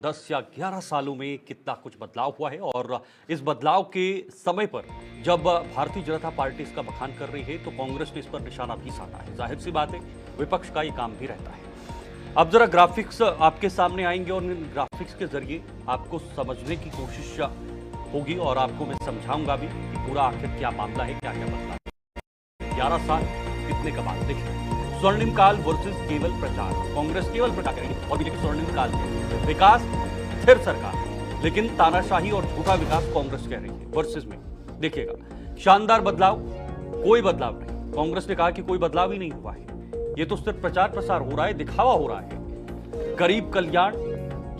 10 या 11 सालों में कितना कुछ बदलाव हुआ है और इस बदलाव के समय पर जब भारतीय जनता पार्टी इसका बखान कर रही है तो कांग्रेस ने इस पर निशाना भी साधा है। जाहिर सी बात है, विपक्ष का ये काम भी रहता है। अब जरा ग्राफिक्स आपके सामने आएंगे और इन ग्राफिक्स के जरिए आपको समझने की कोशिश होगी और आपको मैं समझाऊंगा भी कि पूरा आखिर क्या मामला है, क्या क्या बदला है। 11 साल कितने कमाल, देखिए। स्वर्णिम काल वर्सेस केवल प्रचार। कांग्रेस केवल प्रचार करेगी और बीजेपी स्वर्णिम काल में विकास स्थिर सरकार, लेकिन तानाशाही और झूठा विकास कांग्रेस कह रही है वर्सेस में। देखिएगा, शानदार बदलाव, कोई बदलाव नहीं। कांग्रेस ने कहा कि कोई बदलाव ही नहीं हुआ है, ये तो सिर्फ प्रचार प्रसार हो रहा है, दिखावा हो रहा है। गरीब कल्याण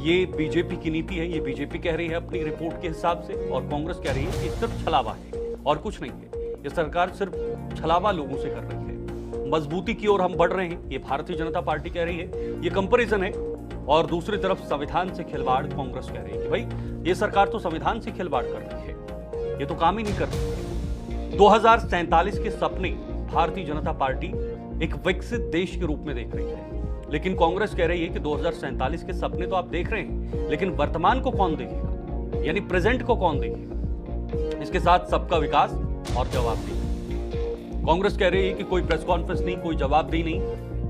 ये बीजेपी की नीति है, ये बीजेपी कह रही है अपनी रिपोर्ट के हिसाब से, और कांग्रेस कह रही है कि सिर्फ छलावा है और कुछ नहीं है। ये सरकार सिर्फ छलावा लोगों से कर रही है। मजबूती की ओर हम बढ़ रहे हैं, ये भारतीय जनता पार्टी कह रही है, ये कंपैरिजन है। और दूसरी तरफ संविधान से खिलवाड़ कांग्रेस कह रही है कि भाई ये सरकार तो संविधान से खिलवाड़ कर रही है, ये तो काम ही नहीं कर रही है। 2047 के सपने भारतीय जनता पार्टी एक विकसित देश के रूप में देख रही है, लेकिन कांग्रेस कह रही है कि 2047 के सपने तो आप देख रहे हैं, लेकिन वर्तमान को कौन देखेगा, यानी प्रेजेंट को कौन देखेगा। इसके साथ सबका विकास और जवाबदेही। कांग्रेस कह रही है कि कोई प्रेस कॉन्फ्रेंस नहीं, कोई जवाबदेही नहीं,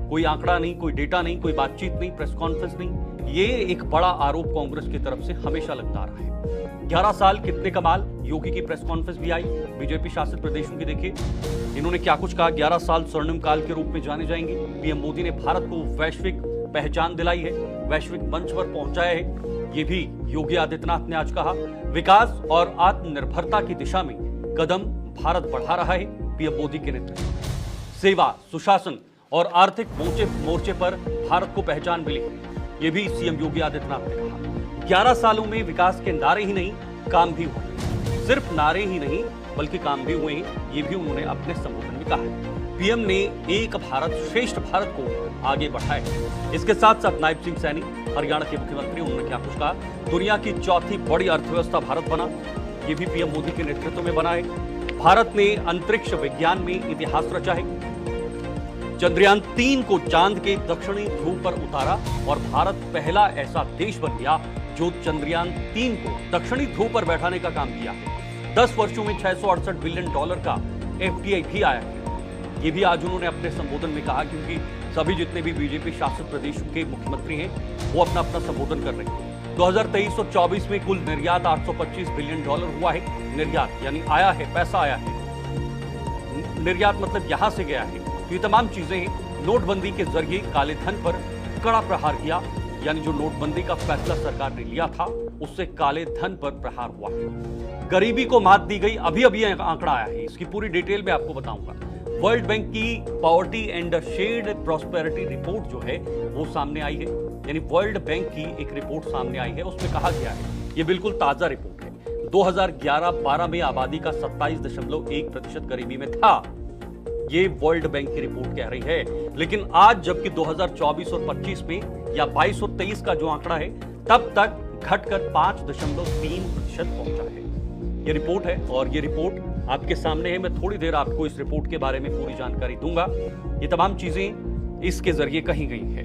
कोई आंकड़ा नहीं, कोई डेटा नहीं, कोई बातचीत नहीं, प्रेस कॉन्फ्रेंस नहीं। ये एक बड़ा आरोप कांग्रेस की तरफ से हमेशा लगता रहा है। 11 साल कितने कमाल, योगी की प्रेस कॉन्फ्रेंस भी आई, बीजेपी शासित प्रदेशों की। देखिए इन्होंने क्या कुछ कहा। 11 साल स्वर्णिम काल के रूप में जाने जाएंगे। पीएम मोदी ने भारत को वैश्विक पहचान दिलाई है, वैश्विक मंच पर पहुंचाया है, ये भी योगी आदित्यनाथ ने आज कहा। विकास और आत्मनिर्भरता की दिशा में कदम भारत बढ़ा रहा है पीएम मोदी के नेतृत्व में। सेवा, सुशासन और आर्थिक मोर्चे पर भारत को पहचान मिली, ये भी सीएम योगी आदित्यनाथ ने कहा। 11 सालों में विकास के नारे ही नहीं, काम भी हुए। सिर्फ नारे ही नहीं बल्कि काम भी हुए, ये भी उन्होंने अपने संबोधन में कहा। पीएम ने एक भारत श्रेष्ठ भारत को आगे बढ़ाया। इसके साथ साथ नायब सिंह सैनी, हरियाणा के मुख्यमंत्री, उन्होंने क्या कुछ कहा। दुनिया की चौथी बड़ी अर्थव्यवस्था भारत बना, ये भी पीएम मोदी के नेतृत्व में बना है। भारत ने अंतरिक्ष विज्ञान में इतिहास रचा है। चंद्रयान 3 को चांद के दक्षिणी ध्रुव पर उतारा और भारत पहला ऐसा देश बन गया जो चंद्रयान 3 को दक्षिणी ध्रुव पर बैठाने का काम किया है। 10 वर्षों में $668 बिलियन का एफडीआई भी आया है, ये भी आज उन्होंने अपने संबोधन में कहा, क्योंकि सभी जितने भी बीजेपी शासित प्रदेशों के मुख्यमंत्री हैं वो अपना अपना संबोधन कर रहे हैं। 2023 और 24 में कुल निर्यात $825 बिलियन हुआ है। निर्यात यानी आया है, पैसा आया है, निर्यात मतलब यहां से गया है। तो ये तमाम चीजें हैं। नोटबंदी के जरिए काले धन पर कड़ा प्रहार किया, यानी जो नोटबंदी का फैसला सरकार ने लिया था उससे काले धन पर प्रहार हुआ है। गरीबी को मात दी गई, अभी अभी आंकड़ा आया है, इसकी पूरी डिटेल में आपको बताऊंगा। वर्ल्ड बैंक की poverty and shared prosperity report जो है वो सामने आई है, यानी वर्ल्ड बैंक की एक रिपोर्ट सामने आई है। उसमें कहा गया है, ये बिल्कुल ताजा रिपोर्ट है, 2011-12 में आबादी का 27.1% गरीबी में था, ये वर्ल्ड बैंक की रिपोर्ट कह रही है। लेकिन आज जबकि 2024 और 25 में या 22 और 23 का जो आंकड़ा है, तब तक घटकर 5.3% पहुंचा है। ये रिपोर्ट है और ये रिपोर्ट आपके सामने है। मैं थोड़ी देर आपको इस रिपोर्ट के बारे में पूरी जानकारी दूंगा। ये तमाम चीजें इसके जरिए कही गई है।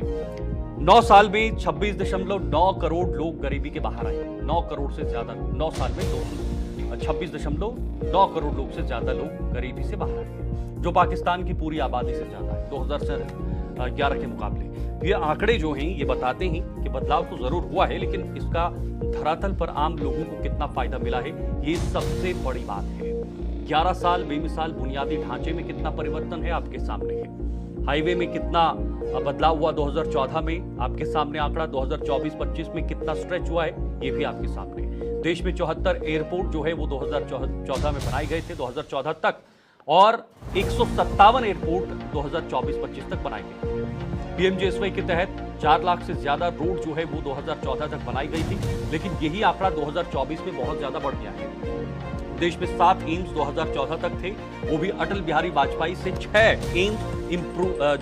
9 साल में 26.9 करोड़ लोग गरीबी के बाहर आए। 9 करोड़ से ज्यादा, 9 साल में 26.9 करोड़ लोग से ज्यादा लोग गरीबी से बाहर आए, जो पाकिस्तान की पूरी आबादी से ज्यादा है 2011 के मुकाबले। ये आंकड़े जो हैं ये बताते हैं कि बदलाव तो जरूर हुआ है, लेकिन इसका धरातल पर आम लोगों को कितना फायदा मिला है, ये सबसे बड़ी बात है। 11 साल बेमिसाल बुनियादी ढांचे में कितना परिवर्तन है आपके सामने है। हाईवे में कितना बदलाव हुआ 2014 में, आपके सामने आंकड़ा 2024-25 में कितना स्ट्रेच हुआ है, ये भी आपके सामने है। देश में 74 एयरपोर्ट जो है वो 2014 में बनाए गए थे, 2014 तक, और 157 एयरपोर्ट 2024-25 तक बनाए गए। पीएमजीएसवाई के तहत 4 लाख से ज्यादा रोड जो है वो 2014 तक बनाई गई थी, लेकिन यही आंकड़ा 2024 में बहुत ज्यादा बढ़ गया है। देश में 7 एम्स 2014 तक थे, वो भी अटल बिहारी वाजपेयी से 6 एम्स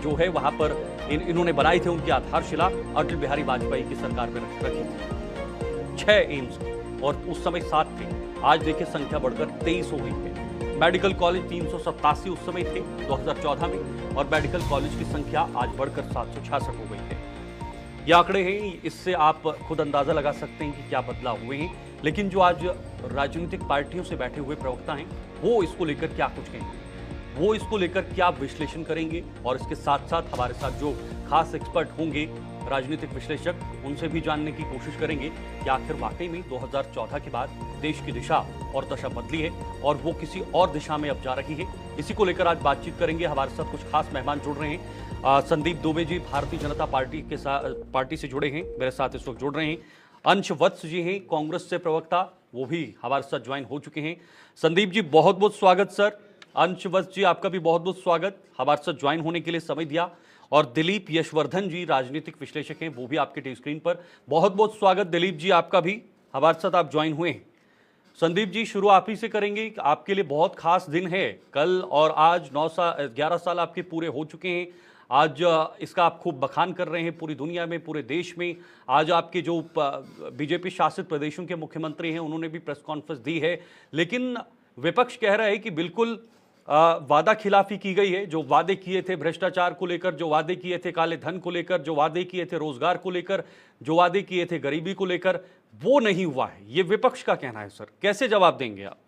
जो है वहां पर इन्होंने बनाए थे, उनकी आधारशिला अटल बिहारी वाजपेयी की सरकार में रखी थी। 6 एम्स और उस समय 7 थे, आज देखिए संख्या बढ़कर 23 हो गई है। मेडिकल कॉलेज 387 उस समय थे 2014 में, और मेडिकल कॉलेज की संख्या आज बढ़कर 766 हो गई है। ये आंकड़े हैं, इससे आप खुद अंदाजा लगा सकते हैं कि क्या बदलाव हुए हैं। लेकिन जो आज राजनीतिक पार्टियों से बैठे हुए प्रवक्ता हैं, वो इसको लेकर क्या कुछ कहेंगे, वो इसको लेकर क्या विश्लेषण करेंगे, और इसके साथ साथ हमारे साथ जो खास एक्सपर्ट होंगे राजनीतिक विश्लेषक, उनसे भी जानने की कोशिश करेंगे कि आखिर वाकई में 2014 के बाद देश की दिशा और दशा बदली है और वो किसी और दिशा में अब जा रही है। इसी को लेकर आज बातचीत करेंगे। हमारे साथ कुछ खास मेहमान जुड़ रहे हैं। संदीप दुबे जी भारतीय जनता पार्टी से जुड़े हैं, मेरे साथ इस वक्त जुड़ रहे हैं। अंश वत्स जी हैं कांग्रेस से प्रवक्ता, वो भी हमारे साथ ज्वाइन हो चुके हैं। संदीप जी बहुत बहुत स्वागत सर। अंश वत्स जी आपका भी बहुत बहुत स्वागत, हमारे साथ ज्वाइन होने के लिए समय दिया। और दिलीप यशवर्धन जी राजनीतिक विश्लेषक हैं, वो भी आपके टी स्क्रीन पर, बहुत बहुत स्वागत दिलीप जी आपका भी, हमारे साथ आप ज्वाइन हुए हैं। संदीप जी शुरू आप ही से करेंगे, आपके लिए बहुत खास दिन है कल और आज। 11 साल आपके पूरे हो चुके हैं आज, इसका आप खूब बखान कर रहे हैं पूरी दुनिया में, पूरे देश में। आज आपके जो बीजेपी शासित प्रदेशों के मुख्यमंत्री हैं उन्होंने भी प्रेस कॉन्फ्रेंस दी है, लेकिन विपक्ष कह रहा है कि बिल्कुल वादा खिलाफी की गई है। जो वादे किए थे भ्रष्टाचार को लेकर, जो वादे किए थे काले धन को लेकर, जो वादे किए थे रोजगार को लेकर, जो वादे किए थे गरीबी को लेकर, वो नहीं हुआ है। ये विपक्ष का कहना है सर, कैसे जवाब देंगे आप?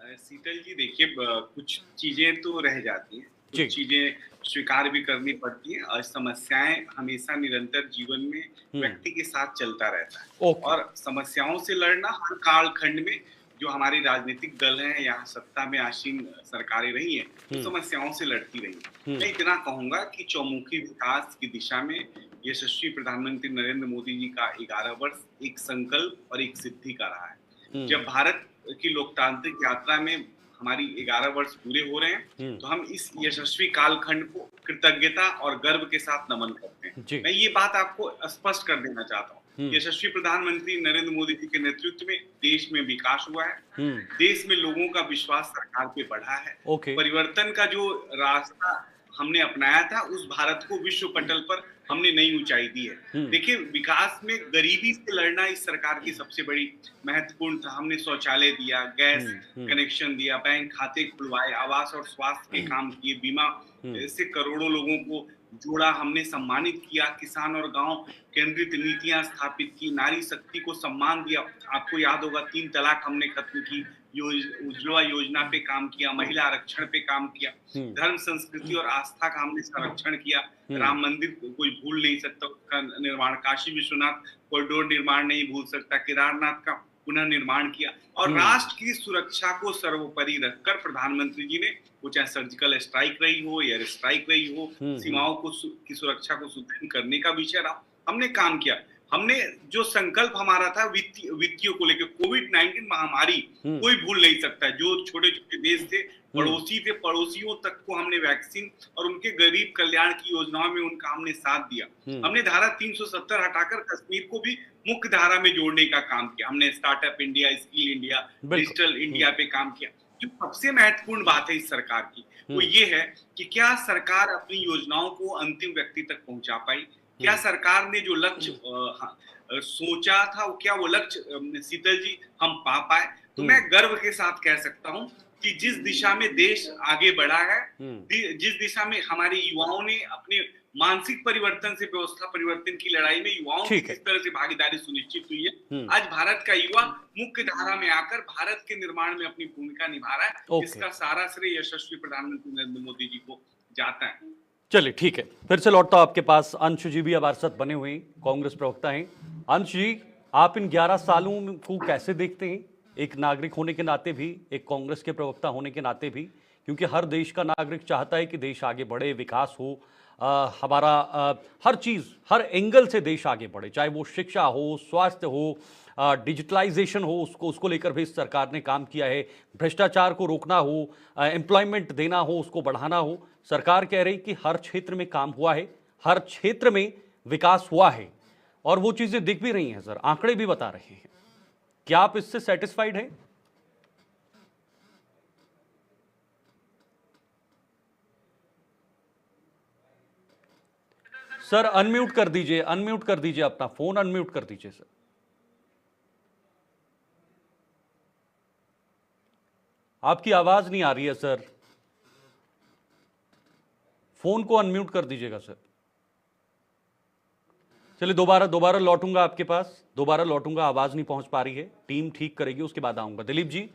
शीतल जी देखिए, कुछ चीजें तो रह जाती हैं, कुछ चीजें स्वीकार भी करनी पड़ती हैं, और समस्याएं हमेशा निरंतर जीवन में व्यक्ति के साथ चलता रहता है। और समस्याओं से लड़ना हर कालखंड में जो हमारी राजनीतिक दल हैं या सत्ता में आसीन सरकारें रही हैं, तो समस्याओं से लड़ती रही हैं। मैं इतना कहूंगा कि चौमुखी विकास की दिशा में यशस्वी प्रधानमंत्री नरेंद्र मोदी जी का 11 वर्ष एक संकल्प और एक सिद्धि का रहा है। जब भारत की लोकतांत्रिक यात्रा में हमारी 11 वर्ष पूरे हो रहे हैं, तो हम इस यशस्वी कालखंड को कृतज्ञता और गर्व के साथ नमन करते हैं। मैं ये बात आपको स्पष्ट कर देना चाहता हूँ, यशस्वी प्रधानमंत्री नरेंद्र मोदी जी के नेतृत्व में देश में विकास हुआ है, देश में लोगों का विश्वास सरकार पे बढ़ा है। परिवर्तन का जो रास्ता हमने अपनाया था, उस भारत को विश्व पटल पर हमने नई ऊंचाई दी है। देखिए, विकास में गरीबी से लड़ना इस सरकार की सबसे बड़ी महत्वपूर्ण था। हमने शौचालय दिया, गैस कनेक्शन दिया, बैंक खाते खुलवाए, आवास और स्वास्थ्य के काम किए, बीमा से करोड़ों लोगों को जोड़ा, हमने सम्मानित किया, किसान और गांव केंद्रित नीतियां स्थापित की, नारी शक्ति को सम्मान दिया। आपको याद होगा 3 तलाक हमने खत्म की, उज्ज्वला योजना पे काम किया, महिला आरक्षण पे काम किया, धर्म संस्कृति और आस्था का हमने संरक्षण किया, राम मंदिर कोई भूल नहीं सकता उसका निर्माण, काशी विश्वनाथ कॉरिडोर निर्माण नहीं भूल सकता, केदारनाथ का पुनः निर्माण किया, और राष्ट्र की सुरक्षा को सर्वोपरि रखकर प्रधानमंत्री जी ने, वो चाहे सर्जिकल स्ट्राइक रही हो, एयर स्ट्राइक रही हो, सीमाओं को की सुरक्षा को सुदृढ़ करने का विषय रहा, हमने काम किया। हमने जो संकल्प हमारा था वित्तीय को लेकर, कोविड-19 महामारी कोई भूल नहीं सकता। जो छोटे छोटे देश थे, पड़ोसी थे, पड़ोसियों तक को हमने वैक्सीन और उनके गरीब कल्याण की योजनाओं में उनका हमने साथ दिया। हमने धारा 370 हटाकर कश्मीर को भी मुख्य धारा में जोड़ने का काम किया। हमने startup India, skill India, digital India पे काम किया। जो सबसे महत्वपूर्ण बात है इस सरकार की, वो ये है कि क्या सरकार अपनी योजनाओं को अंतिम व्यक्ति तक पहुंचा पाई, क्या सरकार ने जो लक्ष्य सोचा था, क्या वो लक्ष्य शीतल जी हम पा पाए। तो मैं गर्व के साथ कह सकता हूं कि जिस दिशा में देश आगे बढ़ा है, जिस दिशा में हमारे युवाओं ने अपने मानसिक परिवर्तन से व्यवस्था परिवर्तन की लड़ाई में युवाओं की किस तरह से भागीदारी सुनिश्चित हुई है, आज भारत का युवा मुख्य धारा में आकर भारत के निर्माण में अपनी भूमिका निभा रहा है। इसका सारा श्रेय यशस्वी प्रधानमंत्री नरेंद्र मोदी जी को जाता है। चलिए ठीक है, फिर से लौटता हूं आपके पास। अंश जी भी हमारे साथ बने हुए हैं, कांग्रेस प्रवक्ता हैं। अंश जी, आप इन 11 सालों को कैसे देखते हैं, एक नागरिक होने के नाते भी, एक कांग्रेस के प्रवक्ता होने के नाते भी, क्योंकि हर देश का नागरिक चाहता है कि देश आगे बढ़े, विकास हो, हमारा हर चीज़, हर एंगल से देश आगे बढ़े, चाहे वो शिक्षा हो, स्वास्थ्य हो, डिजिटलाइजेशन हो, उसको लेकर भी इस सरकार ने काम किया है, भ्रष्टाचार को रोकना हो, एम्प्लॉयमेंट देना हो, उसको बढ़ाना हो। सरकार कह रही कि हर क्षेत्र में काम हुआ है, हर क्षेत्र में विकास हुआ है, और वो चीज़ें दिख भी रही हैं सर, आंकड़े भी बता रहे हैं। क्या आप इससे सेटिस्फाइड हैं? सर अनम्यूट कर दीजिए, अनम्यूट कर दीजिए, अपना फोन अनम्यूट कर दीजिए सर। आपकी आवाज नहीं आ रही है सर, फोन को अनम्यूट कर दीजिएगा सर। चलिए दोबारा दोबारा लौटूंगा आपके पास, दोबारा लौटूंगा, आवाज नहीं पहुंच पा रही है, टीम ठीक करेगी उसके बाद आऊंगा। दिलीप जी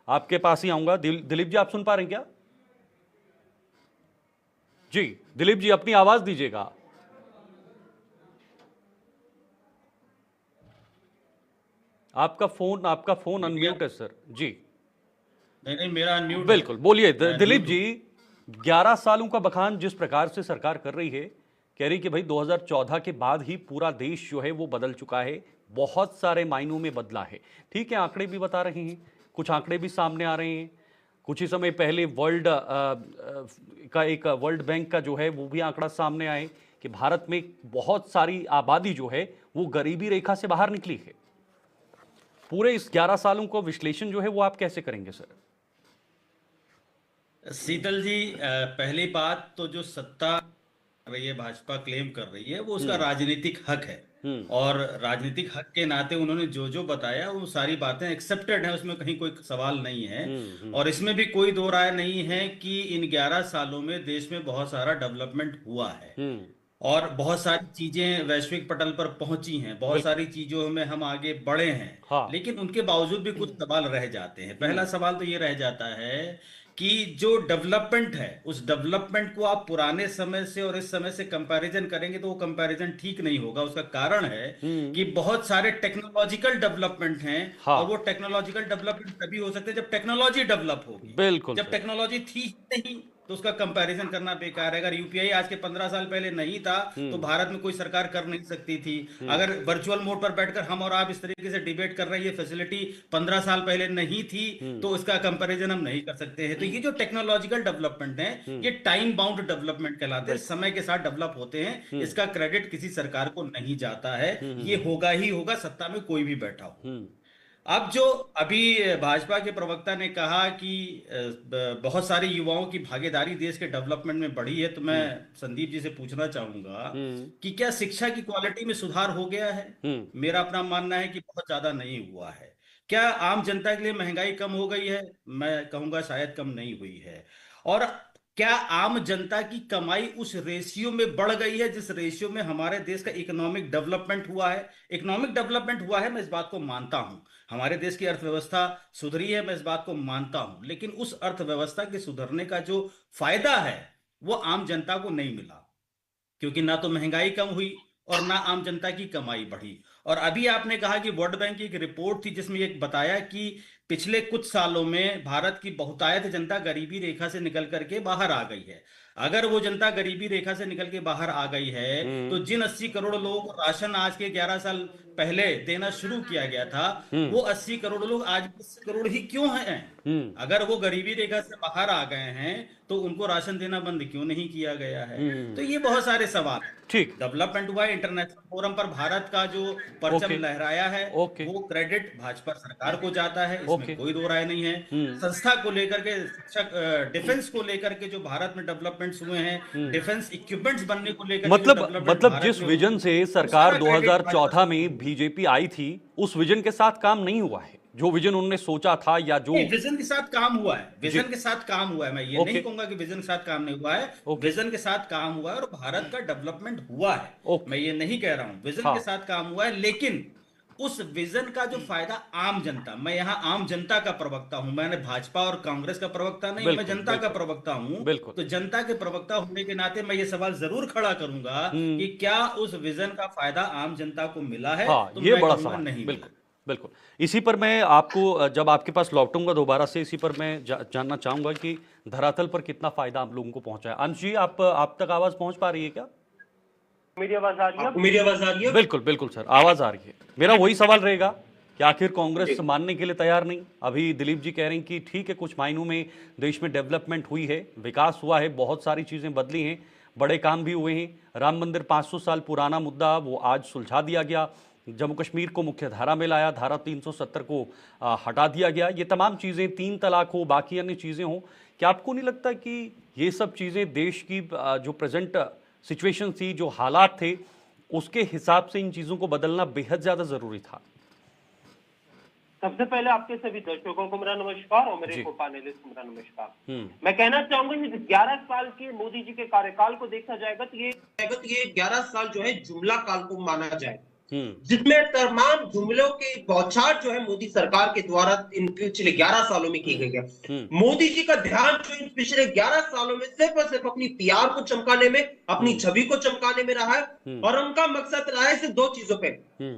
आपके पास ही आऊंगा। दिलीप जी आप सुन पा रहे हैं क्या? जी दिलीप जी अपनी आवाज दीजिएगा। आपका फोन अनम्यूट है सर। जी नहीं मेरा अनम्यूट। बिल्कुल बोलिए दिलीप जी। 11 सालों का बखान जिस प्रकार से सरकार कर रही है, कह रही कि भाई 2014 के बाद ही पूरा देश जो है वो बदल चुका है, बहुत सारे मायनों में बदला है। ठीक है, आंकड़े भी बता रहे हैं, कुछ आंकड़े भी सामने आ रहे हैं। कुछ ही समय पहले वर्ल्ड बैंक का जो है वो भी आंकड़ा सामने आए कि भारत में बहुत सारी आबादी जो है वो गरीबी रेखा से बाहर निकली है। पूरे इस 11 सालों को विश्लेषण जो है वो आप कैसे करेंगे सर? शीतल जी, पहली बात तो जो सत्ता कर रही है, भाजपा क्लेम कर रही है, वो उसका राजनीतिक हक है। और राजनीतिक हक के नाते उन्होंने जो जो बताया वो सारी बातें एक्सेप्टेड है, उसमें कहीं कोई सवाल नहीं है। और इसमें भी कोई दो राय नहीं है कि इन 11 सालों में देश में बहुत सारा डेवलपमेंट हुआ है और बहुत सारी चीजें वैश्विक पटल पर पहुंची हैं, बहुत सारी चीजों में हम आगे बढ़े हैं। हाँ। लेकिन उनके बावजूद भी कुछ सवाल रह जाते हैं। पहला सवाल तो ये रह जाता है कि जो डेवलपमेंट है उस डेवलपमेंट को आप पुराने समय से और इस समय से कंपैरिजन करेंगे तो वो कंपैरिजन ठीक नहीं होगा। उसका कारण है कि बहुत सारे टेक्नोलॉजिकल डेवलपमेंट हैं। हाँ। और वो टेक्नोलॉजिकल डेवलपमेंट तभी हो सकते हैं जब टेक्नोलॉजी डेवलप होगी। बिल्कुल जब टेक्नोलॉजी थी नहीं तो उसका कंपैरिजन करना बेकार है। अगर यूपीआई आज के 15 साल पहले नहीं था तो भारत में कोई सरकार कर नहीं सकती थी। अगर वर्चुअल मोड पर बैठकर हम और आप इस तरीके से डिबेट कर रहे हैं, ये फैसिलिटी 15 साल पहले नहीं थी तो इसका कंपैरिजन हम नहीं कर सकते हैं। तो ये जो टेक्नोलॉजिकल डेवलपमेंट है ये टाइम बाउंड डेवलपमेंट कहलाते हैं, समय के साथ डेवलप होते हैं। इसका क्रेडिट किसी सरकार को नहीं जाता है, ये होगा ही होगा, सत्ता में कोई भी बैठा हो। अब जो अभी भाजपा के प्रवक्ता ने कहा कि बहुत सारे युवाओं की भागीदारी देश के डेवलपमेंट में बढ़ी है, तो मैं संदीप जी से पूछना चाहूंगा कि क्या शिक्षा की क्वालिटी में सुधार हो गया है? मेरा अपना मानना है कि बहुत ज्यादा नहीं हुआ है। क्या आम जनता के लिए महंगाई कम हो गई है? मैं कहूंगा शायद कम नहीं हुई है। और क्या आम जनता की कमाई उस रेशियो में बढ़ गई है जिस रेशियो में हमारे देश का इकोनॉमिक डेवलपमेंट हुआ है? इकोनॉमिक डेवलपमेंट हुआ है, मैं इस बात को मानता हूं। हमारे देश की अर्थव्यवस्था सुधरी है, मैं इस बात को मानता हूं। लेकिन उस अर्थव्यवस्था के सुधरने का जो फायदा है वो आम जनता को नहीं मिला, क्योंकि ना तो महंगाई कम हुई और ना आम जनता की कमाई बढ़ी। और अभी आपने कहा कि वर्ल्ड बैंक की एक रिपोर्ट थी जिसमें एक बताया कि पिछले कुछ सालों में भारत की बहुतायत जनता गरीबी रेखा से निकल करके बाहर आ गई है। अगर वो जनता गरीबी रेखा से निकल के बाहर आ गई है तो जिन 80 करोड़ लोगों को राशन आज के 11 साल पहले देना शुरू किया गया था, वो 80 करोड़ लोग आज 20 करोड़ ही क्यों हैं? अगर वो गरीबी रेखा से बाहर आ गए हैं तो उनको राशन देना बंद क्यों नहीं किया गया है? तो ये बहुत सारे सवाल हैं। ठीक, डेवलपमेंट हुआ है, इंटरनेशनल फोरम पर भारत का जो परचम लहराया है वो क्रेडिट भाजपा सरकार को जाता है, इसमें कोई दो राय नहीं है। संस्था को लेकर के, शिक्षक, डिफेंस को लेकर के जो भारत में डेवलपमेंट्स हुए हैं, डिफेंस इक्विपमेंट्स बनने को लेकर मतलब जिस विजन से सरकार 2014 में बीजेपी आई थी उस विजन के साथ काम नहीं हुआ है। जो विजन उन्होंने सोचा था या जो विजन के साथ काम हुआ है, विजन के साथ काम हुआ है। मैं ये नहीं कहूंगा कि विजन के साथ काम नहीं हुआ है। विजन के साथ काम हुआ है और भारत का डेवलपमेंट हुआ है। मैं ये नहीं कह रहा हूं, विजन के साथ काम हुआ है। लेकिन उस विजन का जो फायदा आम जनता, मैं यहाँ आम जनता का प्रवक्ता हूं, मैंने भाजपा और कांग्रेस का प्रवक्ता नहीं, मैं जनता का प्रवक्ता हूं। तो जनता के प्रवक्ता होने के नाते मैं ये सवाल जरूर खड़ा करूंगा कि क्या उस विजन का फायदा आम जनता को मिला है? तो ये बड़ा सवाल नहीं। बिल्कुल बिल्कुल, इसी पर मैं आपको जब आपके पास लौटूंगा दोबारा से, इसी पर मैं जानना चाहूंगा कि धरातल पर कितना फायदा आप लोगों को पहुंचा है। अंश जी आप तक आवाज पहुंच पा रही है क्या? मेरी आवाज आ रही है? मेरी आवाज आ रही है? बिल्कुल बिल्कुल सर, आवाज आ रही है। मेरा वही सवाल रहेगा कि आखिर कांग्रेस मानने के लिए तैयार नहीं। अभी दिलीप जी कह रहे हैं कि ठीक है, कुछ मायनों में देश में डेवलपमेंट हुई है, विकास हुआ है, बहुत सारी चीजें बदली हैं, बड़े काम भी हुए हैं। राम मंदिर 500 साल पुराना मुद्दा वो आज सुलझा दिया गया, जम्मू कश्मीर को मुख्य धारा में लाया, धारा 370 को हटा दिया गया, ये तमाम चीज़ें, 3 तलाक हो, बाकी अन्य चीज़ें हों। क्या आपको नहीं लगता कि ये सब चीज़ें देश की जो प्रेजेंट सिचुएशन थी, जो हालात थे, उसके हिसाब से इन चीज़ों को बदलना बेहद ज़्यादा ज़रूरी था? सबसे पहले आपके सभी दर्शकों को मेरा नमस्कार और मेरे को पैनलिस्ट को मेरा नमस्कार। मैं कहना चाहूंगा कि 11 साल के मोदी जी के कार्यकाल को देखा जाएगा तो ये 11 साल जो है जुमला काल को माना जाए, जिसमें तमाम जुमलों की बौछार जो है मोदी सरकार के द्वारा इन पिछले 11 सालों में की गई है। मोदी जी का ध्यान जो इन पिछले 11 सालों में सिर्फ और सिर्फ अपनी पीआर को चमकाने में, अपनी छवि को चमकाने में रहा है और उनका मकसद रहा है सिर्फ दो चीजों पे,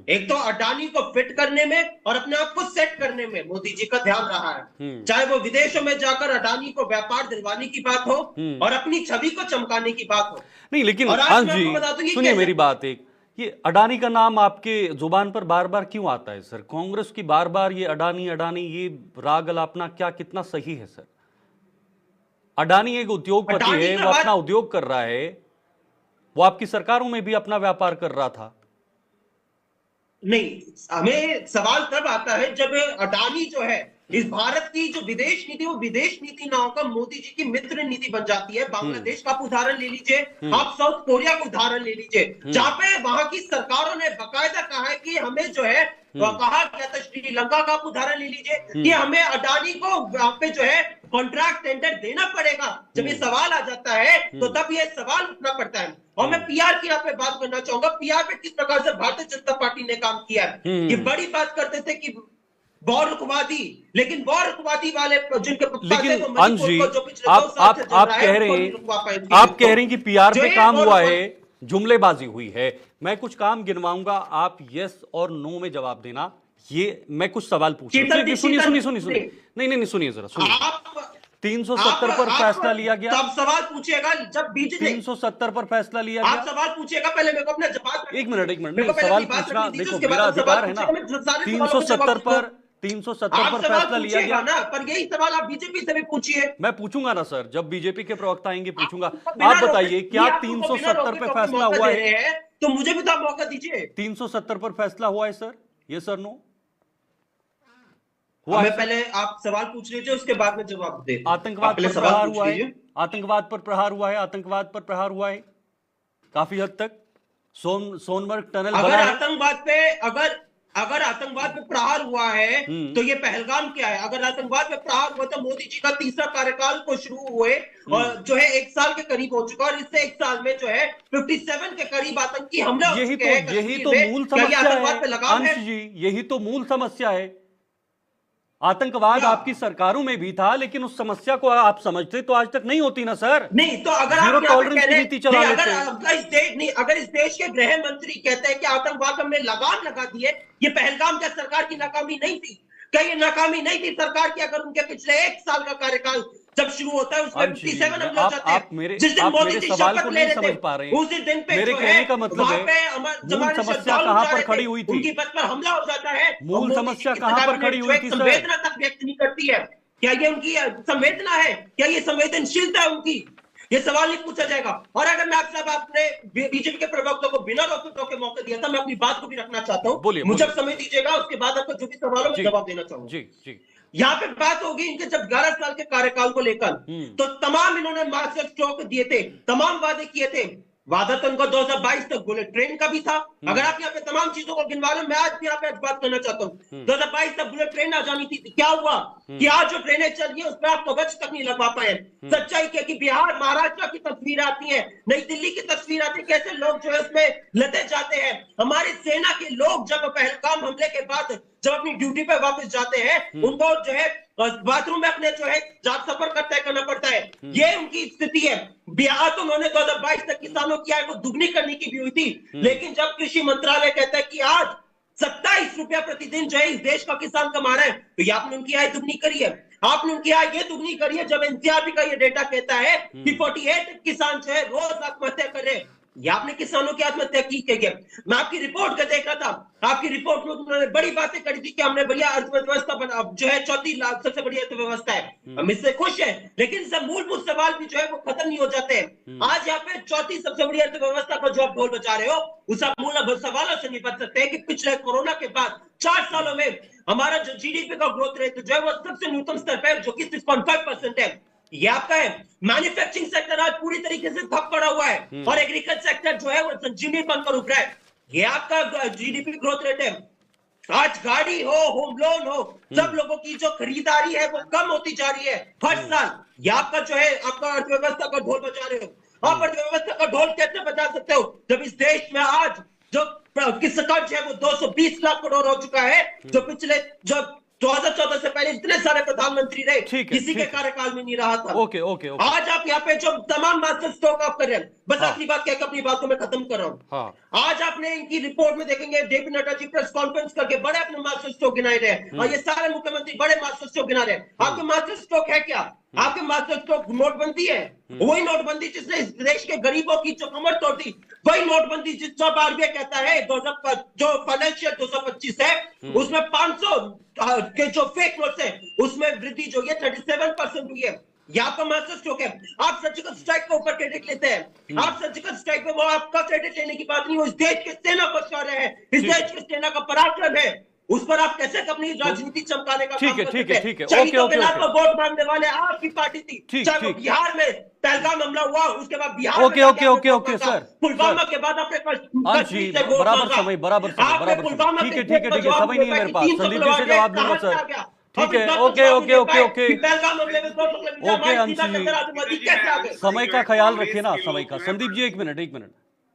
एक तो अडानी को फिट करने में और अपने आप को सेट करने में मोदी जी का ध्यान रहा है। चाहे वो विदेशों में जाकर अडानी को व्यापार दिलवाने की बात हो और अपनी छवि को चमकाने की बात हो। नहीं, लेकिन जी सुनिए मेरी बात, एक ये अडानी का नाम आपके जुबान पर बार बार क्यों आता है सर? कांग्रेस की बार बार ये अडानी अडानी ये राग अलापना क्या कितना सही है सर? अडानी एक उद्योगपति है, वो अपना उद्योग कर रहा है, वो आपकी सरकारों में भी अपना व्यापार कर रहा था। नहीं, हमें सवाल तब आता है जब अडानी जो है इस भारत की जो विदेश नीति, वो विदेश नीति ना होकर मोदी जी की मित्र नीति बन जाती है। बांग्लादेश का आप उदाहरण ले लीजिए, आप साउथ कोरिया का उदाहरण ले लीजिए, जहां पे वहां की सरकारों ने बाकायदा कहा है कि हमें जो है कहा गया था, श्रीलंका का आप उदाहरण ले लीजिए कि हमें अडानी को वहां पे जो है कॉन्ट्रैक्ट टेंडर देना पड़ेगा। जब ये सवाल आ जाता है तो तब ये सवाल उठना पड़ता है। और मैं पीआर की यहाँ पे बात करना चाहूंगा, पीआर पे किस प्रकार से भारतीय जनता पार्टी ने काम किया है। ये बड़ी बात करते थे कि बहुरुखवादी, लेकिन बहुरुखवादी वाले जिनके लेकिन अंश जी आप कह रहे हैं कि पीआर पे काम हुआ है, जुमलेबाजी हुई है। मैं कुछ काम गिनवाऊंगा, आप यस और नो में जवाब देना। ये मैं कुछ सवाल पूछूंगा, सुनिए नहीं सुनिए जरा, सुनिए। 370 पर फैसला लिया गया, आप सवाल पूछिएगा जब बीजेपी 370 पर फैसला लिया गया, आप सवाल पूछिएगा, पहले मेरे को अपना जवाब। एक मिनट सवाल पूछना, देखो मेरा अधिकार है ना। 370 पर फैसला लिया गया ना, पर यही सवाल आप बीजेपी से भी पूछिए। मैं पूछूंगा ना सर, जब बीजेपी के प्रवक्ता आएंगे पूछूंगा। आप बताइए क्या 370 पे फैसला हुआ है? तो मुझे भी तो मौका दीजिए। 370 पर फैसला हुआ है सर, ये सर नो हुआ? मैं पहले आप सवाल पूछ लीजिए, उसके बाद में जवाब दे। आतंकवाद पर प्रहार हुआ है, आतंकवाद पर प्रहार हुआ है, आतंकवाद पर प्रहार हुआ है काफी हद तक। सोनमर्ग टनल अगर आतंकवाद पे प्रहार हुआ है तो ये पहलगाम क्या है? अगर आतंकवाद पे प्रहार हुआ तो मोदी जी का तीसरा कार्यकाल को शुरू हुए और जो है 1 साल के करीब हो चुका, और इससे 1 साल में जो है 57 के करीब आतंकी हमले। यही तो मूल समस्या है अंश जी, यही तो मूल समस्या है। आतंकवाद आपकी सरकारों में भी था, लेकिन उस समस्या को आप समझते तो आज तक नहीं होती ना सर। नहीं तो अगर जीरो टॉलरेंस की नीति चला लेते, अगर इस देश के गृह मंत्री कहते हैं कि आतंकवाद हमने लगाम लगा दी है, ये पहलगाम क्या सरकार की नाकामी नहीं थी? क्या ये नाकामी नहीं थी सरकार की? अगर उनके पिछले 1 साल का कार्यकाल जब शुरू होता है उसमें 57 हमले हो जाते हैं। जिस दिन मोदी जी शपथ ले रहे थे उसी दिन पे मेरे कहने का मतलब है मूल समस्या कहां पर खड़ी हुई थी? उनकी बस पर हमला हो जाता है। मूल समस्या कहां पर खड़ी हुई थी? संवेदना तक व्यक्त नहीं करती है। क्या ये उनकी संवेदना है? क्या ये संवेदनशीलता है उनकी? ये सवाल नहीं पूछा जाएगा। और अगर मैं आपने बीजेपी के प्रवक्ता को बिना रोके टोके मौका दिया था, मैं अपनी बात को भी रखना चाहता हूँ। मुझे समय दीजिएगा, उसके बाद आपको जो भी सवालों में जवाब देना चाहूंगा। जी यहाँ पे बात होगी इनके जब 11 साल के कार्यकाल को लेकर, तो तमाम इन्होंने मास्टर स्ट्रोक दिए थे, तमाम वादे किए थे। वादा तो उनको 2022 तक बुलेट ट्रेन का भी था। अगर आप यहाँ पे तमाम चीजों को गिनवा लो, मैं आज भी यहाँ पे बात करना चाहता हूँ। 2022 तक बुलेट ट्रेन आ जानी थी, क्या हुआ कि आज जो ट्रेनें चल रही है उसमें आप कवच तक नहीं लगवा पाए। सच्चाई क्या कि बिहार महाराष्ट्र की तस्वीर आती है, नई दिल्ली की तस्वीर आती है, कैसे लोग जो है उसमें लदे जाते हैं। हमारी सेना के लोग जब पहलगाम हमले के बाद जब अपनी ड्यूटी पे वापस जाते हैं, उनको जो है बाथरूम में अपने जो है सफर का तय करना पड़ता है। ये उनकी स्थिति है। बिहार तो उन्होंने 2022 तक किसानों की आय को दुगनी करने की भी हुई थी, लेकिन जब कृषि मंत्रालय कहता है कि आज 27 रुपया प्रतिदिन जो है इस देश का किसान कमा रहा है, तो ये आपने उनकी आय दुगनी करी है। आपने उनकी आय ये दुगनी करी है जब एनसीआरबी का ये डेटा कहता है कि 48 किसान जो है रोज आत्महत्या कर रहे हैं। ये आपने किसानों की आत्महत्या की है। मैं आपकी रिपोर्ट का देख रहा था, आपकी रिपोर्ट में उन्होंने बड़ी बातें करी थी कि हमने बढ़िया अर्थव्यवस्था बना, जो है चौथी सबसे बड़ी अर्थव्यवस्था है, हम इससे खुश हैं। लेकिन सब मूलभूत सवाल भी जो है वो खत्म नहीं हो जाते हैं। आज यहाँ पे चौथी सबसे बड़ी अर्थव्यवस्था का जो आप ढोल बजा रहे हो, उस मूलभूत सवालों से नहीं बच सकते हैं कि पिछले कोरोना के बाद 4 सालों में हमारा जो जीडीपी का ग्रोथ रेट जो है वो सबसे न्यूनतम स्तर पर, जो कि 6.5% है। ये आपका है। मैन्युफैक्चरिंग सेक्टर आज पूरी तरीके से ठप पड़ा हुआ है और एग्रीकल्चर सेक्टर जो है वो संजीवनी बनकर उभरा है। ये आपका जीडीपी ग्रोथ रेट है। आज गाड़ी हो, होम लोन हो, सब लोगों की जो खरीदारी है वो कम होती जा रही है हर साल। ये आपका जो है, आपका अर्थव्यवस्था का ढोल बजा रहे हो। आप अर्थव्यवस्था का ढोल कैसे बजा सकते हो जब इस देश में आज जो किस कर्ज है वो 220 लाख करोड़ हो चुका है, जो पिछले जो 2014 से पहले इतने सारे प्रधानमंत्री रहे, किसी के कार्यकाल में नहीं रहा था। Okay okay okay. आज आप यहाँ पे जो तमाम मास्टर स्ट्रोक आप कर रहे हैं, बस हाँ। आखिरी बात कहकर अपनी बात को मैं खत्म कर रहा हूँ। हाँ। आज आपने इनकी रिपोर्ट में देखेंगे, JP Nadda ji press conference करके बड़े अपने मास्टर स्ट्रोक गिनाए रहे हैं, और ये सारे मुख्यमंत्री बड़े मास्टर स्ट्रोक गिना रहे हैं। आपके मास्टर स्ट्रोक है क्या? आपके मास्टर स्ट्रोक नोटबंदी है। वही नोटबंदी जिसने इस देश के गरीबों की जो कमर तोड़ दी, वही नोटबंदी जिस आरबीआई कहता है जो फाइनेंशियल 225 है उसमें 500 के जो फेक नोट्स है उसमें वृद्धि जो है 37% हुई है। ये आपका मास्टर स्ट्रोक है। आप सर्जिकल स्ट्राइक के ऊपर क्रेडिट लेते हैं। आप सर्जिकल स्ट्राइक पे वो आपका क्रेडिट लेने की बात नहीं, वो इस देश के सेना को कार्य है, इस देश के सेना का पराक्रम है। उस पर आप कैसे अपनी राजनीति चमकाने का काम करते हैं? ठीक है। Okay okay okay. वोट मांगने वाले आपकी पार्टी थी। चाहे बिहार में पहलगाम हमला हुआ, उसके बाद Bihar okay okay okay okay sir, Pulwama के बाद आपने बराबर समय बराबर ठीक है समय नहीं है मेरे पास। संदीप जी से जवाब दूंगा सर। ठीक है, okay okay okay okay okay. अंश जी समय का ख्याल रखिए ना, समय का। संदीप जी एक मिनट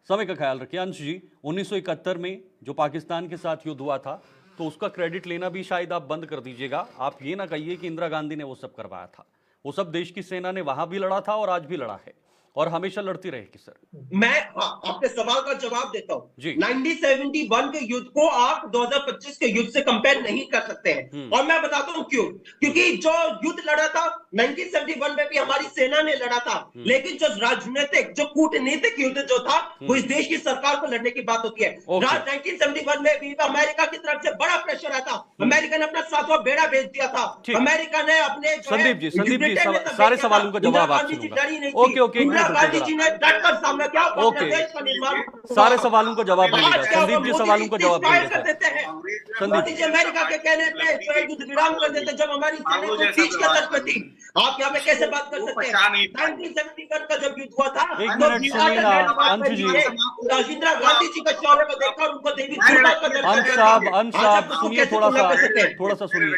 समय का ख्याल रखिए। अंश जी 1971 में जो पाकिस्तान के साथ युद्ध हुआ था तो उसका क्रेडिट लेना भी शायद आप बंद कर दीजिएगा। आप ये ना कहिए कि इंदिरा गांधी ने वो सब करवाया था। वो सब देश की सेना ने वहां भी लड़ा था और आज भी लड़ा है और हमेशा लड़ती रहेगी सर। मैं आपके सवाल का जवाब देता हूं। 1971 के युद्ध को आप 2025 के युद्ध से कंपेयर नहीं कर सकते हैं, और मैं बताता हूं क्यों। क्योंकि जो युद्ध लड़ा था 1971 में भी हमारी सेना ने लड़ा था, लेकिन जो राजनीतिक जो कूटनीतिक युद्ध जो था वो इस देश की सरकार को लड़ने की बात होती है। 1971 में भी अमेरिका की तरफ से बड़ा प्रेशर आया था। अमेरिका ने अपना 7वां बेड़ा भेज दिया था। अमेरिका ने अपने संदीप जी सारे सवालों का जवाब आप सुनूंगा। ओके ओके गांधी जी ने डटकर सामना किया। ओके, सारे सवालों का जवाब मिलेगा। संदीप जी सवालों का जवाब देंगे। मोदी जी अमेरिका के कहने पे युद्ध विराम कर देते जब हमारी सेना को खींच के तक पे थी। आप यहाँ पे कैसे बात कर सकते हैं? 1971 का जब युद्ध हुआ था, एक मिनट सुनिए ना अंश जी। इंदिरा गांधी जी का शौर्य को देखकर उनको देवी दुर्गा का दर्जा अंश साहब सुनिए, थोड़ा सा सुनिए,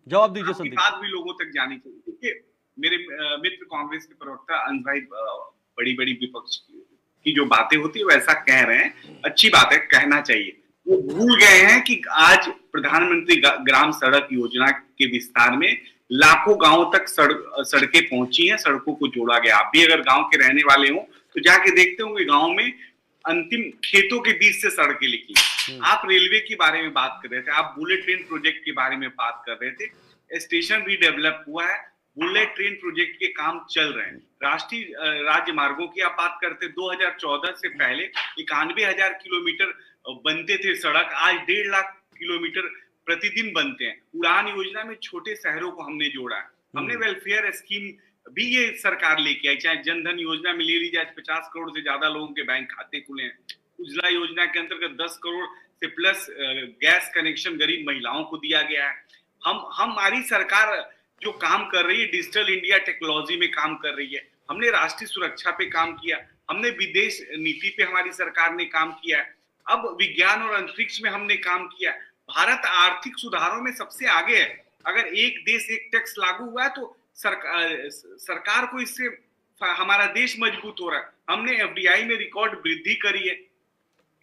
जवाब दीजिए संदीप। बात भी लोगों तक जानी चाहिए। मेरे मित्र कांग्रेस के प्रवक्ता अंश भाई बड़ी विपक्ष की जो बातें होती है वैसा कह रहे हैं, अच्छी बात है, कहना चाहिए। वो भूल गए हैं कि आज प्रधानमंत्री ग्राम सड़क योजना के विस्तार में लाखों गांवों तक सड़कें पहुंची हैं, सड़कों को जोड़ा गया। आप भी अगर गांव के रहने वाले हो तो जाके देखते होंगे गांव में अंतिम खेतों के बीच से सड़कें लिखी। आप रेलवे के बारे में बात कर रहे थे, आप बुलेट ट्रेन प्रोजेक्ट के बारे में बात कर रहे थे। स्टेशन रीडेवलप हुआ है, बुलेट ट्रेन प्रोजेक्ट के काम चल रहे हैं। राष्ट्रीय राजमार्गों की आप बात करते 2014 से पहले 91,000 किलोमीटर बनते थे सड़क, आज 1.5 लाख किलोमीटर प्रतिदिन बनते हैं। उड़ान योजना में छोटे शहरों को हमने जोड़ा है। हमने वेलफेयर स्कीम भी ये सरकार लेके आई, चाहे जनधन योजना में ले लीजिए, आज 50 करोड़ से ज्यादा लोगों के बैंक खाते खुले हैं। उज्ज्वला योजना के अंतर्गत 10 करोड़ से प्लस गैस कनेक्शन गरीब महिलाओं को दिया गया है। हमारी सरकार जो काम कर रही है डिजिटल इंडिया टेक्नोलॉजी में काम कर रही है। हमने राष्ट्रीय सुरक्षा पे काम किया, हमने विदेश नीति पे हमारी सरकार ने काम किया है। अब विज्ञान और अंतरिक्ष में हमने काम किया। भारत आर्थिक सुधारों में सबसे आगे है। अगर एक देश एक टैक्स लागू हुआ है तो सरकार को इससे हमारा देश मजबूत हो रहा है। हमने एफडीआई में रिकॉर्ड वृद्धि करी है,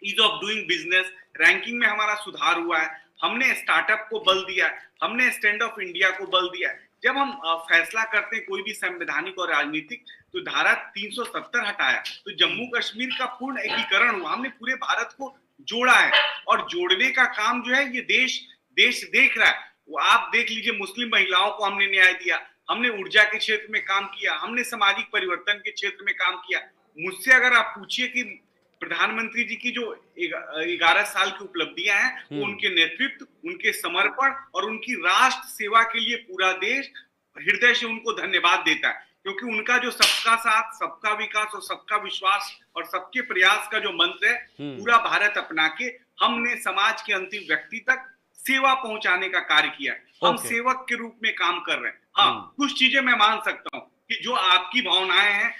ease of doing business ranking में हमारा सुधार हुआ है। हमने स्टार्टअप को बल दिया है, हमने स्टैंड ऑफ इंडिया को बल दिया है। जब हम फैसला करते हैं कोई भी संवैधानिक और राजनीतिक, तो धारा 370 हटाया तो जम्मू कश्मीर का पूर्ण एकीकरण हुआ। हमने पूरे भारत को जोड़ा है और जोड़ने का काम जो है ये देश देख रहा है। वो आप देख लीजिए, मुस्लिम महिलाओं को हमने न्याय दिया, हमने ऊर्जा के क्षेत्र में काम किया, हमने सामाजिक परिवर्तन के क्षेत्र में काम किया। मुझसे अगर आप पूछिए कि प्रधानमंत्री जी की जो 11 साल की उपलब्धियां हैं, वो उनके नेतृत्व, उनके समर्पण और उनकी राष्ट्र सेवा के लिए पूरा देश हृदय से उनको धन्यवाद देता है। क्योंकि उनका जो सबका साथ, सबका विकास और सबका विश्वास और सबके प्रयास का जो मंत्र है, पूरा भारत अपना के हमने समाज के अंतिम व्यक्ति तक सेवा पहुंचाने का कार्य किया है। हम सेवक के रूप में काम कर रहे हैं। हाँ, कुछ चीजें मैं मान सकता हूँ कि जो आपकी भावनाएं हैं,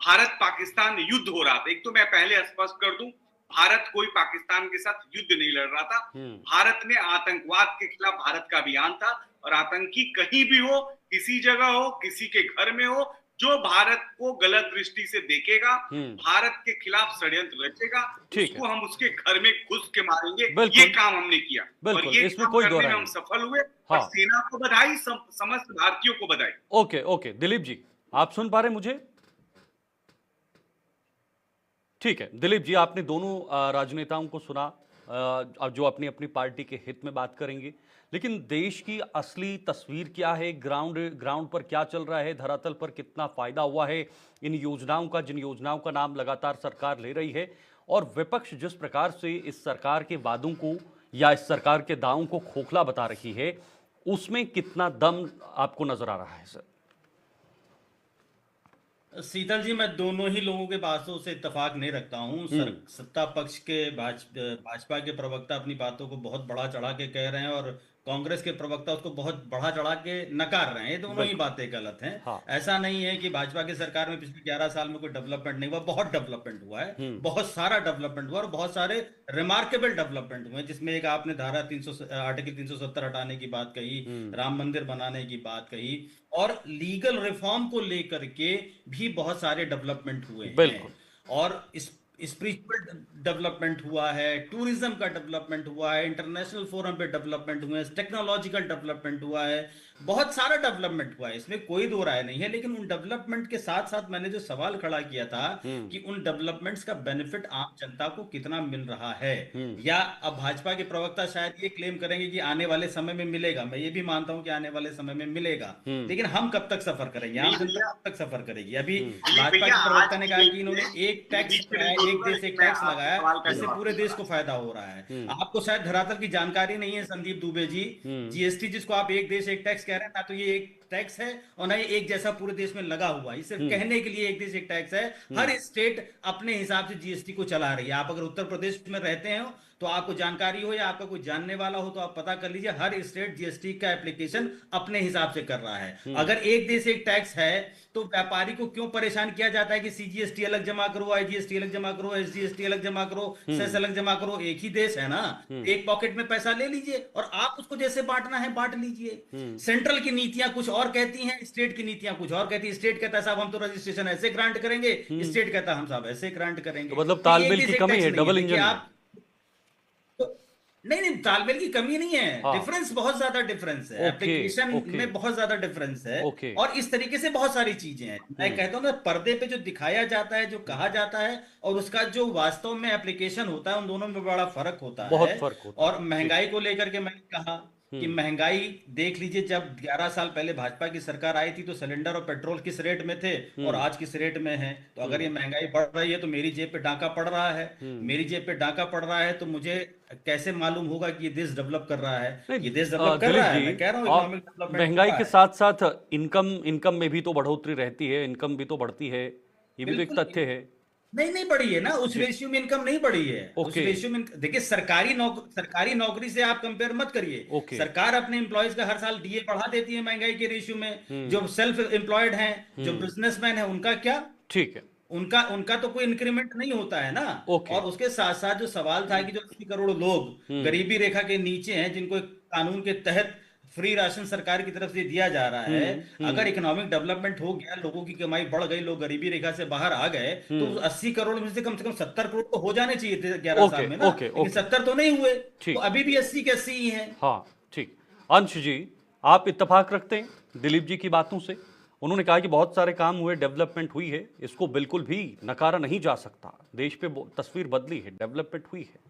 भारत पाकिस्तान युद्ध हो रहा था। एक तो मैं पहले स्पष्ट कर दूं, भारत कोई पाकिस्तान के साथ युद्ध नहीं लड़ रहा था। भारत ने आतंकवाद के खिलाफ भारत का अभियान था, और आतंकी कहीं भी हो, किसी जगह हो, किसी के घर में हो, जो भारत को गलत दृष्टि से देखेगा, भारत के खिलाफ षड्यंत्र रचेगा, उसको हम उसके घर में घुस के मारेंगे। ये काम हमने किया और ये इसमें कोई करने में हम सफल हुए। और सेना को बधाई, समस्त भारतीयों को बधाई। ओके ओके, दिलीप जी आप सुन पा रहे मुझे? ठीक है दिलीप जी, आपने दोनों राजनेताओं को सुना, जो अपनी अपनी पार्टी के हित में बात करेंगे, लेकिन देश की असली तस्वीर क्या है, ग्राउंड पर क्या चल रहा है, धरातल पर कितना फायदा हुआ है इन योजनाओं का, जिन योजनाओं का नाम लगातार सरकार ले रही है, और विपक्ष जिस प्रकार से इस सरकार के वादों को या इस सरकार के दावों को खोखला बता रही है, उसमें कितना दम आपको नजर आ रहा है सर? शीतल जी, मैं दोनों ही लोगों के बातों से इत्तेफाक नहीं रखता हूँ। सत्ता पक्ष के भाजपा के प्रवक्ता अपनी बातों को बहुत बढ़ा चढ़ा के कह रहे हैं, और कांग्रेस के प्रवक्ता उसको बहुत बढ़ा चढ़ा के नकार रहे हैं। ये दोनों ही बातें गलत हैं। हाँ। ऐसा नहीं है कि भाजपा की सरकार में पिछले 11 साल में कोई डेवलपमेंट नहीं हुआ, बहुत डेवलपमेंट हुआ है, बहुत सारा डेवलपमेंट हुआ, और बहुत सारे रिमार्केबल डेवलपमेंट हुए, जिसमें एक आपने आर्टिकल 370 हटाने की बात कही, राम मंदिर बनाने की बात कही, और लीगल रिफॉर्म को लेकर के भी बहुत सारे डेवलपमेंट हुए हैं, और स्पिरिचुअल डेवलपमेंट हुआ है, टूरिज्म का डेवलपमेंट हुआ है, इंटरनेशनल फोरम पे डेवलपमेंट हुए हैं, टेक्नोलॉजिकल डेवलपमेंट हुआ है, बहुत सारा डेवलपमेंट हुआ है, इसमें कोई दो राय नहीं है। लेकिन उन डेवलपमेंट के साथ साथ मैंने जो सवाल खड़ा किया था कि उन डेवलपमेंट्स का बेनिफिट आम जनता को कितना मिल रहा है, या अब भाजपा के प्रवक्ता शायद ये क्लेम करेंगे कि आने वाले समय में मिलेगा। मैं ये भी मानता हूं कि आने वाले समय में मिलेगा, लेकिन हम कब तक सफर करेंगे, आम जनता कब तक सफर करेगी? अभी भाजपा के प्रवक्ता ने कहा कि इन्होंने एक टैक्स, एक देश एक टैक्स लगाया, जिससे पूरे देश को फायदा हो रहा है। आपको शायद धरातल की जानकारी नहीं है संदीप दुबे जी, जीएसटी जिसको आप एक देश एक टैक्स कह रहे हैं, ना तो ये एक टैक्स है और ना ये एक जैसा पूरे देश में लगा हुआ है, सिर्फ कहने के लिए एक देश एक टैक्स है। हर स्टेट अपने हिसाब से जीएसटी को चला रही है। आप अगर उत्तर प्रदेश में रहते हो तो आपको जानकारी हो, या आपका कोई जानने वाला हो तो आप पता कर लीजिए, हर स्टेट जीएसटी का एप्लीकेशन अपने हिसाब से कर रहा है। अगर एक देश एक टैक्स है तो व्यापारी को क्यों परेशान किया जाता है कि सीजीएसटी अलग जमा करो, आईजीएसटी अलग जमा करो, एसजीएसटी अलग जमा करो, सेस अलग जमा करो? एक ही देश है ना, एक पॉकेट में पैसा ले लीजिए और आप उसको जैसे बांटना है बांट लीजिए। सेंट्रल की नीतियां कुछ और कहती हैं, स्टेट की नीतियां कुछ और कहती है। स्टेट कहता है साहब हम तो रजिस्ट्रेशन ऐसे ग्रांट करेंगे, स्टेट कहता है हम साहब ऐसे ग्रांट करेंगे। तो मतलब तालमेल की कमी है, डबल इंजन। नहीं, तालमेल की कमी नहीं है, डिफरेंस बहुत ज्यादा डिफरेंस है, एप्लीकेशन में बहुत ज्यादा डिफरेंस है, और इस तरीके से बहुत सारी चीजें हैं। मैं कहता हूं ना, पर्दे पे जो दिखाया जाता है, जो कहा जाता है, और उसका जो वास्तव में एप्लीकेशन होता है, उन दोनों में बड़ा फर्क होता है, बहुत फर्क होता है। और महंगाई को लेकर के मैंने कहा कि महंगाई देख लीजिए, जब 11 साल पहले भाजपा की सरकार आई थी तो सिलेंडर और पेट्रोल किस रेट में थे और आज किस रेट में है। तो अगर ये महंगाई बढ़ रही है तो मेरी जेब पे डाका पड़ रहा है, मेरी जेब पे डाका पड़ रहा है, तो मुझे कैसे मालूम होगा कि ये देश डेवलप कर रहा है? ये देश डेवलप कर रहा है, मैं कह रहा हूं इकोनॉमिक डेवलपमेंट। महंगाई के साथ साथ इनकम में भी तो बढ़ोतरी रहती है, इनकम भी तो बढ़ती है, ये भी तो एक तथ्य है। नहीं बढ़ी है ना, उस रेशियो में इनकम नहीं बढ़ी है। उस रेशियो में देखिए, सरकारी नौकरी से आप कंपेयर मत करिए। सरकार अपने एम्प्लॉयज का हर साल डीए बढ़ा देती है महंगाई के रेशियो में। जो सेल्फ एम्प्लॉयड हैं, जो बिजनेसमैन है, उनका क्या? ठीक है, उनका तो कोई इंक्रीमेंट नहीं होता है ना। और उसके साथ साथ जो सवाल था कि जो 80 करोड़ लोग गरीबी रेखा के नीचे हैं, जिनको कानून के तहत फ्री राशन सरकार की तरफ से दिया जा रहा है, अगर इकोनॉमिक डेवलपमेंट हो गया, लोगों की कमाई बढ़ गई, लोग गरीबी रेखा से बाहर आ गए, तो 80 करोड़ में से कम 70 करोड़ तो हो जाने चाहिए थे 11 साल में ना। लेकिन 70 तो नहीं हुए, तो अभी भी 80 के 80 ही हैं। हाँ ठीक। अंश जी, आप इत्तेफाक रखते हैं दिलीप जी की बातों से? उन्होंने कहा कि बहुत सारे काम हुए, डेवलपमेंट हुई है, इसको बिल्कुल भी नकारा नहीं जा सकता। देश पे तस्वीर बदली है, डेवलपमेंट हुई है।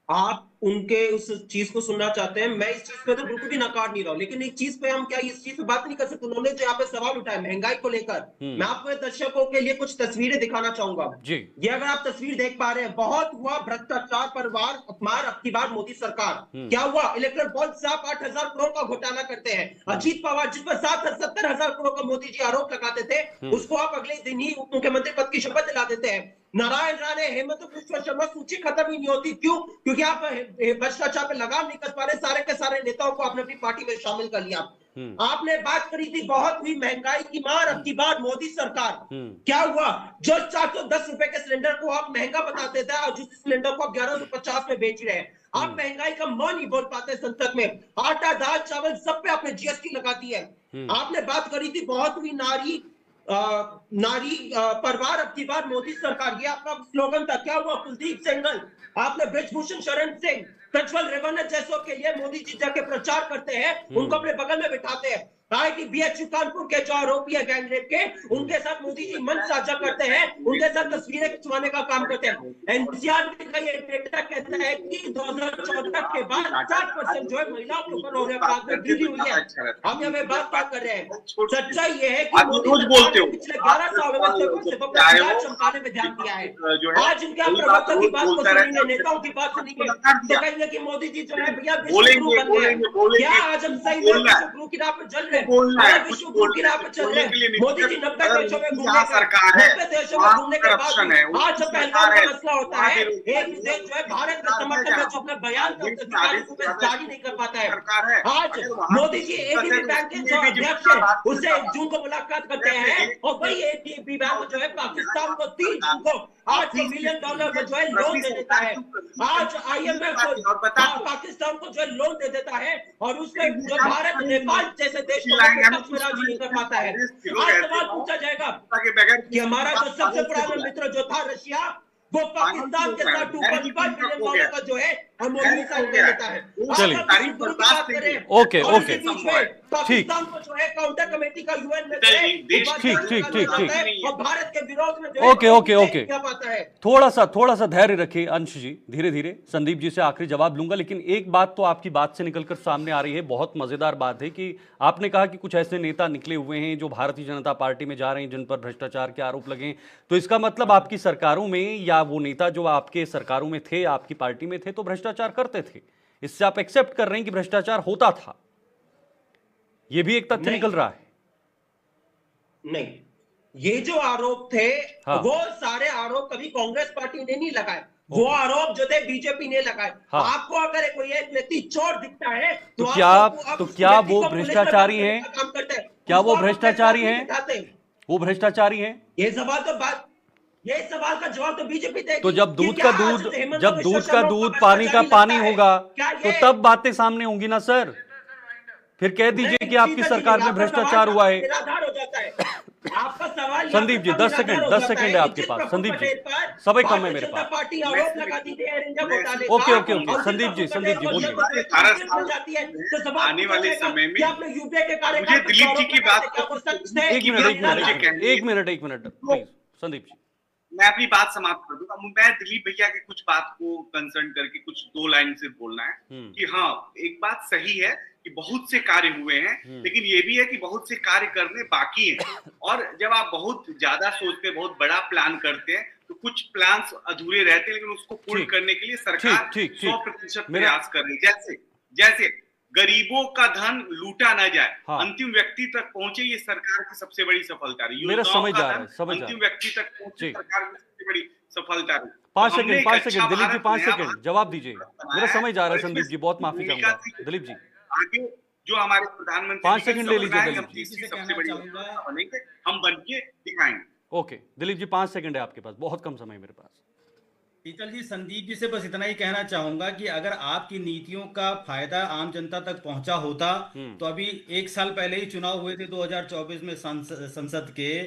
आप उनके उस चीज को सुनना चाहते हैं, मैं इस चीज पे तो बिल्कुल भी नकार नहीं रहा हूं, लेकिन एक चीज पे हम क्या इस चीज पे बात नहीं कर सकते? उन्होंने जो यहाँ पे सवाल उठाया महंगाई को लेकर, मैं आपको दर्शकों के लिए कुछ तस्वीरें दिखाना चाहूंगा जी। ये अगर आप तस्वीर देख पा रहे हैं, बहुत हुआ भ्रष्टाचार, परिवार अपमान, अब की बार मोदी सरकार। क्या हुआ? इलेक्ट्रल बॉन्ड से आप 8,000 करोड़ का घोटाला करते हैं। अजीत पवार जिस पर 70,000 करोड़ का मोदी जी आरोप लगाते थे, उसको आप अगले दिन ही उप मुख्यमंत्री पद की शपथ दिला देते हैं। नारायण राणे, हेमंत बिश्व शर्मा, सूची खत्म ही नहीं होती। क्यों? क्योंकि आप भ्रष्टाचार पे लगाम नहीं कस पा रहे। सारे के सारे नेताओं को आपने अपनी पार्टी में शामिल कर लिया। आपने बात करी थी बहुत हुई महंगाई की मार, अब की बार मोदी सरकार, क्या हुआ? जो 410 रुपए के सिलेंडर को आप महंगा बताते थे और जिस सिलेंडर को आप 1150 में बेच रहे हैं, आप महंगाई का म नहीं बोल पाते संसद में। आटा, दाल, चावल सब पे आपने जीएसटी लगा दी है। आपने बात करी थी बहुत हुई नारी परिवार, अब की बार मोदी सरकार, ये आपका स्लोगन था। क्या हुआ? कुलदीप सेंगल, आपने ब्रिजभूषण शरण सिंह, प्रज्वल रेवन्ना जैसों के लिए मोदी जी जाके प्रचार करते हैं, उनको अपने बगल में बिठाते हैं। बीएचयू कानपुर के जो आरोपी है गैंगरेप के, उनके साथ मोदी जी मंच साझा करते हैं, उनके साथ तस्वीरें खिंचवाने का काम करते हैं। एनसीआर का ये डेटा कहता है कि 2014 के बाद 60% जो है महिलाओं के ऊपर हो रहे अपराध में वृद्धि हुई है। हम यहाँ पे बात कर रहे हैं। सच्चाई ये है कि मोदी सरकार ने पिछले 11 सालों में सिर्फ चमकाने में ध्यान दिया है। आज इनके प्रवक्ता की बात को सुनेंगे, नेताओं की बात सुनेंगे तो कहेंगे कि मोदी जी जो है भैया विश्व गुरु बन गए। क्या आज हम सही में विश्व गुरु की राह पर चल रहे हैं? विश्व गुरु की राह पर चल रहे हैं। मोदी जी 90 देशों में घूमने का, 90 देशों में घूमने के बाद आज जब पहलगाम का मसला होता है, एक देश जो है भारत के समर्थन में जो अपना बयान जारी नहीं कर पाता है। आज मोदी जी एडीबी बैंक के जो अध्यक्ष है उससे 1 जून को मुलाकात करते हैं और वही एडीबी बैंक जो है पाकिस्तान को 3 जून को $800 मिलियन का जो है लोन दे देता है। आज IMF को पाकिस्तान को जो है लोन दे देता है और उसमें जो भारत, नेपाल जैसे देश को राजी नहीं कर पाता है। आज सवाल पूछा जाएगा कि हमारा जो सबसे पुराना मित्र जो था रशिया, वो पाकिस्तान के साथ $2.5 बिलियन का जो है अमूल्य साथ दे देता है। ओके पाकिस्तान को जो है काउंटर कमेटी का यूएन में ठीक और भारत के विरोध में जो ओके थोड़ा सा धैर्य रखिए अंश जी, धीरे धीरे संदीप जी से आखिरी जवाब लूंगा। लेकिन एक बात तो आपकी बात से निकलकर सामने आ रही है, बहुत मजेदार बात है कि आपने कहा कि कुछ ऐसे नेता निकले हुए हैं जो भारतीय जनता पार्टी में जा रहे हैं जिन पर भ्रष्टाचार के आरोप लगे। तो इसका मतलब आपकी सरकारों में या वो नेता जो आपके सरकारों में थे, आपकी पार्टी में थे, तो भ्रष्टाचार करते थे। इससे आप एक्सेप्ट कर रहे हैं कि भ्रष्टाचार होता था, यह भी एक तथ्य निकल रहा है। नहीं, ये जो आरोप थे वो सारे आरोप कभी कांग्रेस पार्टी ने नहीं लगाए, वो आरोप जो थे बीजेपी ने लगाए। आपको अगर कोई एक व्यक्ति चोर दिखता है तो क्या वो भ्रष्टाचारी हैं? क्या वो भ्रष्टाचारी हैं? वो भ्रष्टाचारी हैं? ये सवाल का जवाब तो बीजेपी देगी। तो जब दूध का दूध पानी का पानी होगा तो तब बातें सामने होंगी ना सर। फिर कह दीजिए कि आपकी सरकार में भ्रष्टाचार हुआ है। आपका सवाल संदीप जी 10 सेकंड है आपके पास। संदीप जी समय कम है मेरे पास। ओके संदीप जी बोलिए। आने वाले समय में मुझे दिलीप जी की बात, एक मिनट प्लीज संदीप जी, मैं अपनी बात समाप्त कर दूंगा। मैं दिलीप भैया के कुछ बात को कंसर्न करके कुछ 2 लाइन से बोलना है कि हाँ, एक बात सही है कि बहुत से कार्य हुए हैं, लेकिन ये भी है कि बहुत से कार्य करने बाकी हैं। और जब आप बहुत ज्यादा सोचते हैं, बहुत बड़ा प्लान करते हैं, तो कुछ प्लान्स अधूरे रहते हैं, लेकिन उसको पूर्ण करने के लिए सरकार 100% प्रयास कर रही है। जैसे गरीबों का धन लूटा न जाए, अंतिम व्यक्ति तक पहुंचे, ये सरकार की सबसे बड़ी सफलता रही। अंतिम व्यक्ति तक पहुंचे सरकार की सबसे बड़ी सफलता रही। 5 सेकंड दिलीप जी, 5 सेकंड जवाब दीजिए, मेरा समय जा रहा है। संदीप जी बहुत माफी चाहूंगा। दिलीप जी आगे जो हमारे प्रधानमंत्री 5 सेकंड ले लीजिए। सबसे बड़ी बनेंगे, हम बन के दिखाएंगे। ओके दिलीप जी 5 सेकंड है आपके पास, बहुत कम समय मेरे पास। शीतल जी, संदीप जी से बस इतना ही कहना चाहूंगा कि अगर आपकी नीतियों का फायदा आम जनता तक पहुंचा होता तो अभी 1 साल पहले ही चुनाव हुए थे 2024 में संसद के।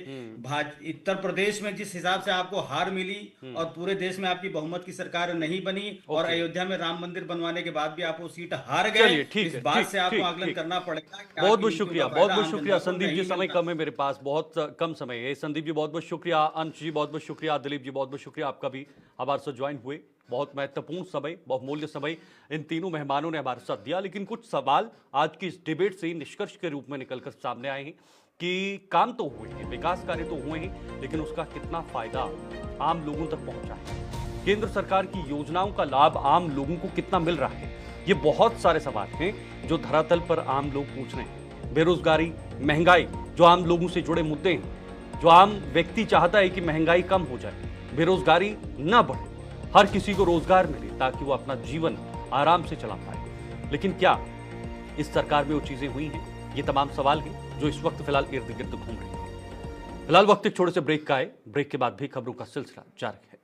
उत्तर प्रदेश में जिस हिसाब से आपको हार मिली और पूरे देश में आपकी बहुमत की सरकार नहीं बनी और अयोध्या में राम मंदिर बनवाने के बाद भी आप वो सीट हार गए, इस बात से आपको आकलन करना पड़ेगा। बहुत बहुत शुक्रिया संदीप जी, समय कम है मेरे पास, बहुत कम समय है। संदीप जी बहुत बहुत शुक्रिया, अंश जी बहुत बहुत शुक्रिया, दिलीप जी बहुत बहुत शुक्रिया, आपका भी आभार से ज्वाइन हुए। बहुत महत्वपूर्ण समय, बहुमूल्य समय इन तीनों मेहमानों ने हमारे साथ दिया। लेकिन कुछ सवाल आज की इस डिबेट से निष्कर्ष के रूप में निकलकर सामने आए हैं कि काम तो हुए हैं, विकास कार्य तो हुए हैं, लेकिन उसका कितना फायदा आम लोगों तक पहुंचा है, केंद्र सरकार की योजनाओं का लाभ आम लोगों को कितना मिल रहा है, ये बहुत सारे सवाल हैं जो धरातल पर आम लोग पूछ रहे हैं। बेरोजगारी, महंगाई, जो आम लोगों से जुड़े मुद्दे हैं, जो आम व्यक्ति चाहता है कि महंगाई कम हो जाए, बेरोजगारी न बढ़े, हर किसी को रोजगार मिले ताकि वो अपना जीवन आराम से चला पाए। लेकिन क्या इस सरकार में वो चीजें हुई हैं? ये तमाम सवाल हैं जो इस वक्त फिलहाल इर्द गिर्द घूम रहे हैं। फिलहाल वक्त एक छोटे से ब्रेक का है। ब्रेक के बाद भी खबरों का सिलसिला जारी है।